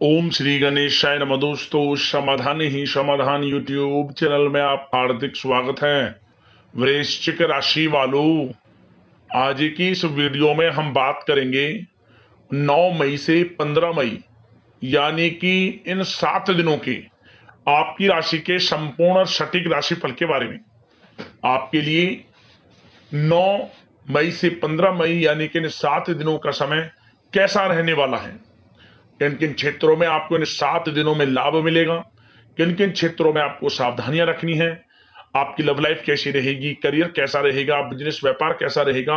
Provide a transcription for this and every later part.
ओम श्री गणेशाय नमः। दोस्तों, समाधान ही समाधान यूट्यूब चैनल में आप हार्दिक स्वागत है। वृश्चिक राशि वालों, आज की इस वीडियो में हम बात करेंगे 9 मई से 15 मई यानी कि इन 7 दिनों के आपकी राशि के संपूर्ण और सटीक राशिफल के बारे में। आपके लिए 9 मई से 15 मई यानी कि इन 7 दिनों का समय कैसा रहने वाला है, किन किन क्षेत्रों में आपको इन 7 दिनों में लाभ मिलेगा, किन किन क्षेत्रों में आपको सावधानियां रखनी है, आपकी लव लाइफ कैसी रहेगी, करियर कैसा रहेगा, बिजनेस व्यापार कैसा रहेगा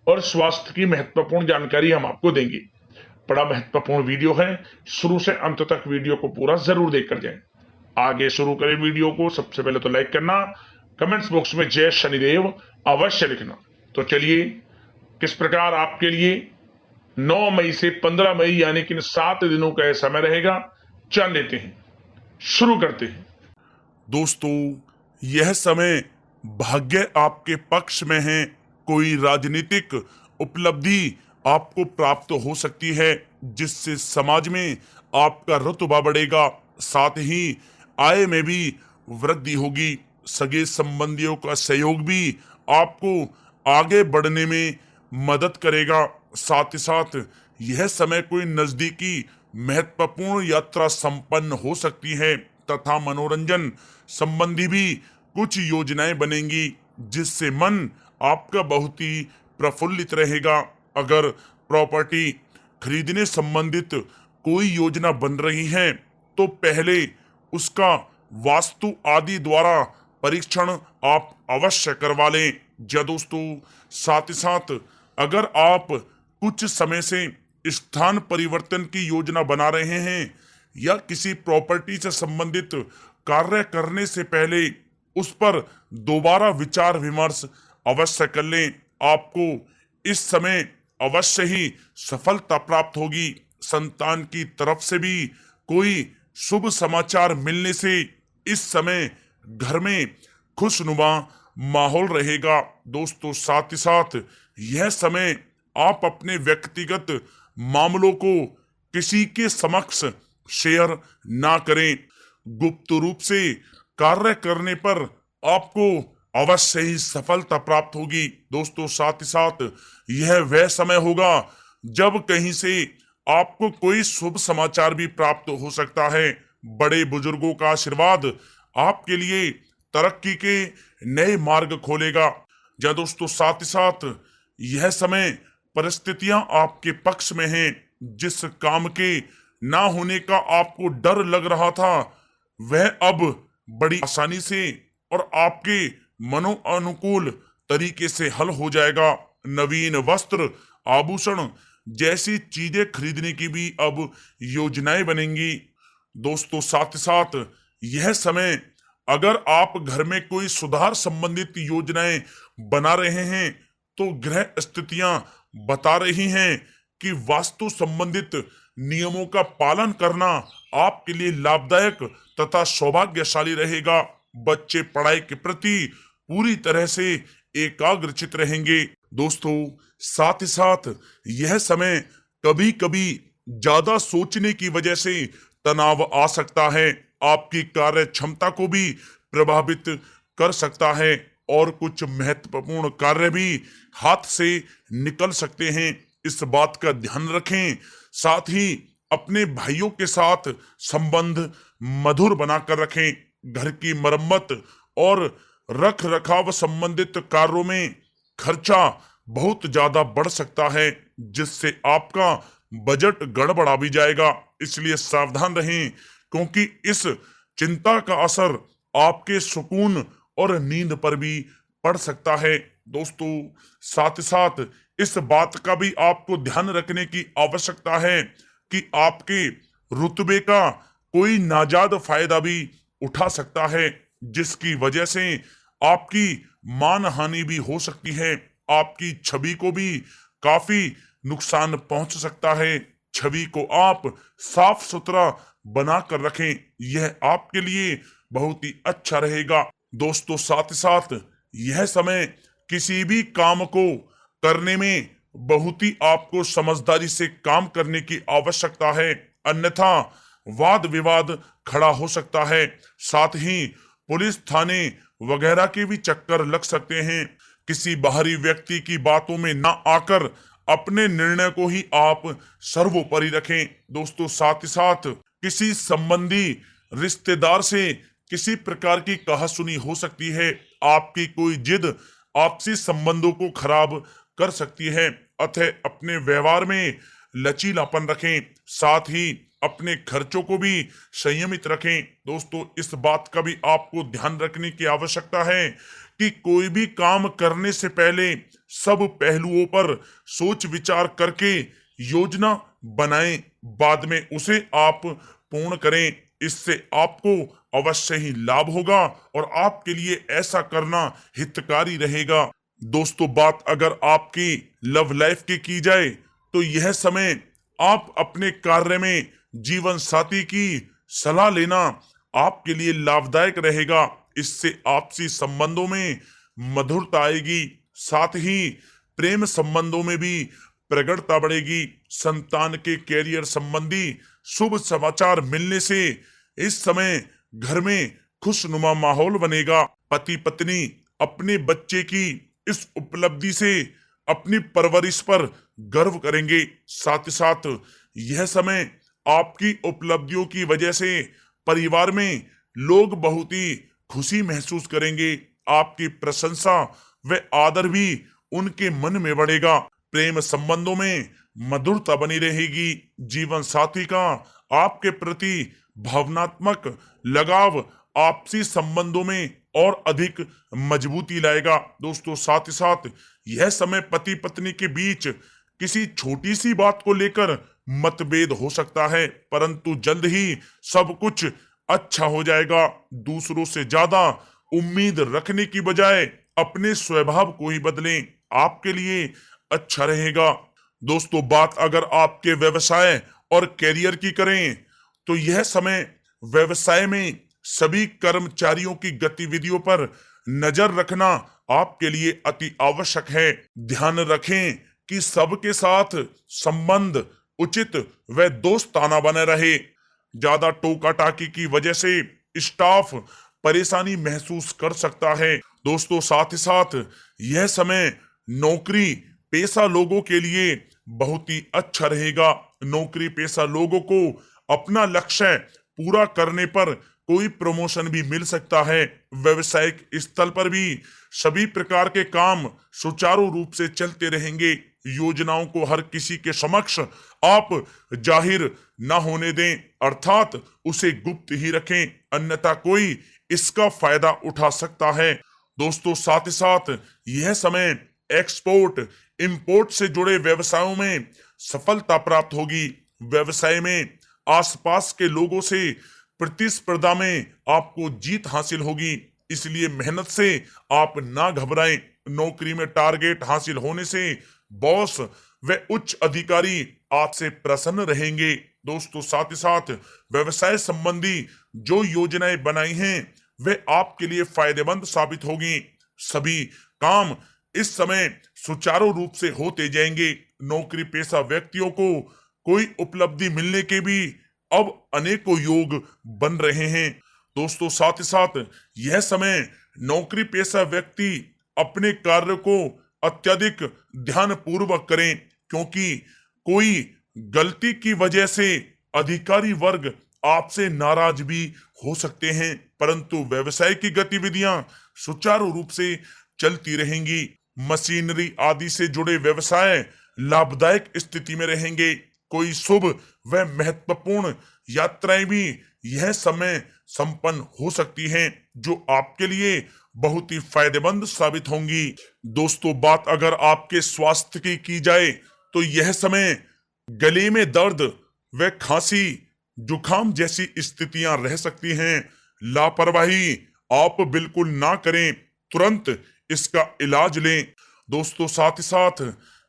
और स्वास्थ्य की महत्वपूर्ण जानकारी हम आपको देंगे। बड़ा महत्वपूर्ण वीडियो है, शुरू से अंत तक वीडियो को पूरा जरूर देखकर जाएं। आगे शुरू करें वीडियो को। सबसे पहले तो लाइक करना, कमेंट्स बॉक्स में जय शनिदेव अवश्य लिखना। तो चलिए, किस प्रकार आपके लिए 9 मई से 15 मई यानी कि इन 7 दिनों का यह समय रहेगा, जान लेते हैं। शुरू करते हैं। दोस्तों, यह समय भाग्य आपके पक्ष में है। कोई राजनीतिक उपलब्धि आपको प्राप्त हो सकती है जिससे समाज में आपका रुतबा बढ़ेगा। साथ ही आय में भी वृद्धि होगी। सगे संबंधियों का सहयोग भी आपको आगे बढ़ने में मदद करेगा। साथ ही साथ यह समय कोई नजदीकी महत्वपूर्ण यात्रा संपन्न हो सकती है तथा मनोरंजन संबंधी भी कुछ योजनाएं बनेंगी जिससे मन आपका बहुत ही प्रफुल्लित रहेगा। अगर प्रॉपर्टी खरीदने संबंधित कोई योजना बन रही है तो पहले उसका वास्तु आदि द्वारा परीक्षण आप अवश्य करवा लें। या दोस्तों, साथ ही साथ अगर आप कुछ समय से स्थान परिवर्तन की योजना बना रहे हैं या किसी प्रॉपर्टी से संबंधित कार्य करने से पहले उस पर दोबारा विचार विमर्श अवश्य कर लें। आपको इस समय अवश्य ही सफलता प्राप्त होगी। संतान की तरफ से भी कोई शुभ समाचार मिलने से इस समय घर में खुशनुमा माहौल रहेगा। दोस्तों, साथ ही साथ यह समय आप अपने व्यक्तिगत मामलों को किसी के समक्ष शेयर ना करें। गुप्त रूप से कार्य करने पर आपको अवश्य ही सफलता प्राप्त होगी। दोस्तों, साथ ही साथ यह वह समय होगा जब कहीं से आपको कोई शुभ समाचार भी प्राप्त हो सकता है। बड़े बुजुर्गों का आशीर्वाद आपके लिए तरक्की के नए मार्ग खोलेगा। या दोस्तों, साथ ही साथ यह समय परिस्थितियां आपके पक्ष में हैं। जिस काम के ना होने का आपको डर लग रहा था वह अब बड़ी आसानी से और आपके मनो अनुकूल तरीके से हल हो जाएगा। नवीन वस्त्र आभूषण जैसी चीजें खरीदने की भी अब योजनाएं बनेंगी। दोस्तों, साथ ही साथ यह समय अगर आप घर में कोई सुधार संबंधित योजनाएं बना रहे हैं तो ग्रह स्थितियां बता रही हैं कि वास्तु संबंधित नियमों का पालन करना आपके लिए लाभदायक तथा सौभाग्यशाली रहेगा। बच्चे पढ़ाई के प्रति पूरी तरह से एकाग्रचित रहेंगे। दोस्तों, साथ ही साथ यह समय कभी कभी ज्यादा सोचने की वजह से तनाव आ सकता है। आपकी कार्य क्षमता को भी प्रभावित कर सकता है और कुछ महत्वपूर्ण कार्य भी हाथ से निकल सकते हैं। इस बात का ध्यान रखें। साथ ही अपने भाइयों के साथ संबंध मधुर बनाकर रखें। घर की मरम्मत और रख रखाव संबंधित कार्यों में खर्चा बहुत ज्यादा बढ़ सकता है जिससे आपका बजट गड़बड़ा भी जाएगा। इसलिए सावधान रहें क्योंकि इस चिंता का असर आपके सुकून और नींद पर भी पड़ सकता है। दोस्तों, साथ ही साथ इस बात का भी आपको ध्यान रखने की आवश्यकता है कि आपके रुतबे का कोई नाजायज फायदा भी उठा सकता है जिसकी वजह से आपकी मान हानि भी हो सकती है। आपकी छवि को भी काफी नुकसान पहुंच सकता है। छवि को आप साफ सुथरा बनाकर रखें, यह आपके लिए बहुत ही अच्छा रहेगा। दोस्तों, साथ ही साथ यह समय किसी भी काम को करने में बहुत ही आपको समझदारी से काम करने की आवश्यकता है, अन्यथा वाद विवाद खड़ा हो सकता है। साथ ही पुलिस थाने वगैरह के भी चक्कर लग सकते हैं। किसी बाहरी व्यक्ति की बातों में ना आकर अपने निर्णय को ही आप सर्वोपरि रखें। दोस्तों साथ ही साथ किसी संबंधी रिश्तेदार से किसी प्रकार की कहासुनी हो सकती है। आपकी कोई जिद आपसी संबंधों को खराब कर सकती है। अतः अपने व्यवहार में लचीलापन रखें, साथ ही अपने खर्चों को भी संयमित रखें। दोस्तों इस बात का भी आपको ध्यान रखने की आवश्यकता है कि कोई भी काम करने से पहले सब पहलुओं पर सोच विचार करके योजना बनाएं, बाद में उसे आप पूर्ण करें। इससे आपको अवश्य ही लाभ होगा और आपके लिए ऐसा करना हितकारी रहेगा। दोस्तों बात अगर आपकी लव लाइफ की जाए तो यह समय आप अपने कार्य में जीवन साथी की सलाह लेना आपके लिए लाभदायक रहेगा। इससे आपसी संबंधों में मधुरता आएगी, साथ ही प्रेम संबंधों में भी प्रगाढ़ता बढ़ेगी। संतान के कैरियर संबंधी शुभ समाचार मिलने से इस समय घर में खुशनुमा माहौल बनेगा। पति पत्नी अपने बच्चे की इस उपलब्धि से अपनी परवरिश पर गर्व करेंगे। साथ ही साथ यह समय आपकी उपलब्धियों की वजह से परिवार में लोग बहुत ही खुशी महसूस करेंगे। आपकी प्रशंसा व आदर भी उनके मन में बढ़ेगा। प्रेम संबंधों में मधुरता बनी रहेगी। जीवन साथी का आपके प्रति भावनात्मक लगाव आपसी संबंधों में और अधिक मजबूती लाएगा। दोस्तों साथ ही साथ यह समय पति पत्नी के बीच किसी छोटी सी बात को लेकर मतभेद हो सकता है, परंतु जल्द ही सब कुछ अच्छा हो जाएगा। दूसरों से ज्यादा उम्मीद रखने की बजाय अपने स्वभाव को ही बदलें, आपके लिए अच्छा रहेगा। दोस्तों बात अगर आपके व्यवसाय और कैरियर की करें तो यह समय व्यवसाय में सभी कर्मचारियों की गतिविधियों पर नजर रखना आपके लिए अति आवश्यक है। ध्यान रखें कि सबके साथ संबंध उचित व दोस्ताना बने रहे। ज्यादा टोका टाकी की वजह से स्टाफ परेशानी महसूस कर सकता है। दोस्तों साथ ही साथ यह समय नौकरी पेशा लोगों के लिए बहुत ही अच्छा रहेगा। नौकरी पेशा लोगों को अपना लक्ष्य पूरा करने पर कोई प्रमोशन भी मिल सकता है। व्यवसायिक स्थल पर भी सभी प्रकार के काम सुचारू रूप से चलते रहेंगे। योजनाओं को हर किसी के समक्ष आप जाहिर न होने दें, अर्थात उसे गुप्त ही रखें, अन्यथा कोई इसका फायदा उठा सकता है। दोस्तों साथ ही साथ यह समय एक्सपोर्ट इंपोर्ट से जुड़े व्यवसायों में सफलता प्राप्त होगी। व्यवसाय में आसपास के लोगों से प्रतिस्पर्धा में आपको जीत हासिल होगी, इसलिए मेहनत से आप ना घबराएं। नौकरी में टारगेट हासिल होने से बॉस व उच्च अधिकारी आपसे प्रसन्न रहेंगे। दोस्तों साथ ही साथ व्यवसाय संबंधी जो योजनाएं बनाई हैं वे आपके लिए फायदेमंद साबित होगी। सभी काम इस समय सुचारू रूप से होते जाएंगे। नौकरी पेशा व्यक्तियों को कोई उपलब्धि मिलने के भी अब अनेकों योग बन रहे हैं। दोस्तों साथ ही साथ यह समय नौकरी पेशा व्यक्ति अपने कार्य को अत्यधिक ध्यान पूर्वक करें, क्योंकि कोई गलती की वजह से अधिकारी वर्ग आपसे नाराज भी हो सकते हैं, परंतु व्यवसाय की गतिविधियां सुचारू रूप से चलती रहेंगी। मशीनरी आदि से जुड़े व्यवसाय लाभदायक स्थिति में रहेंगे। कोई शुभ व महत्वपूर्ण यात्राएं भी यह समय संपन्न हो सकती हैं, जो आपके लिए बहुत ही फायदेमंद साबित होंगी। दोस्तों बात अगर आपके स्वास्थ्य की जाए तो यह समय गले में दर्द व खांसी जुकाम जैसी स्थितियां रह सकती हैं। लापरवाही आप बिल्कुल ना करें, तुरंत इसका इलाज लें। दोस्तों साथ ही साथ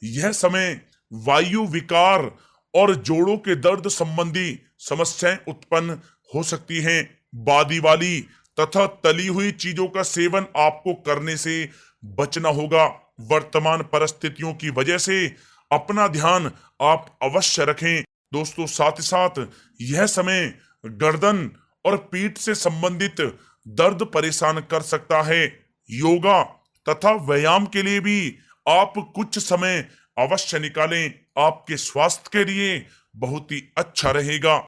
यह समय वायु विकार और जोड़ों के दर्द संबंधी समस्याएं उत्पन्न हो सकती हैं। बादी वाली तथा तली हुई चीजों का सेवन आपको करने से बचना होगा। वर्तमान परिस्थितियों की वजह से अपना ध्यान आप अवश्य रखें। दोस्तों साथ ही साथ यह समय गर्दन और पीठ से संबंधित दर्द परेशान कर सकता है। योगा तथा व्यायाम के लिए भी आप कुछ समय अवश्य निकालें, आपके स्वास्थ्य के लिए बहुत ही अच्छा रहेगा।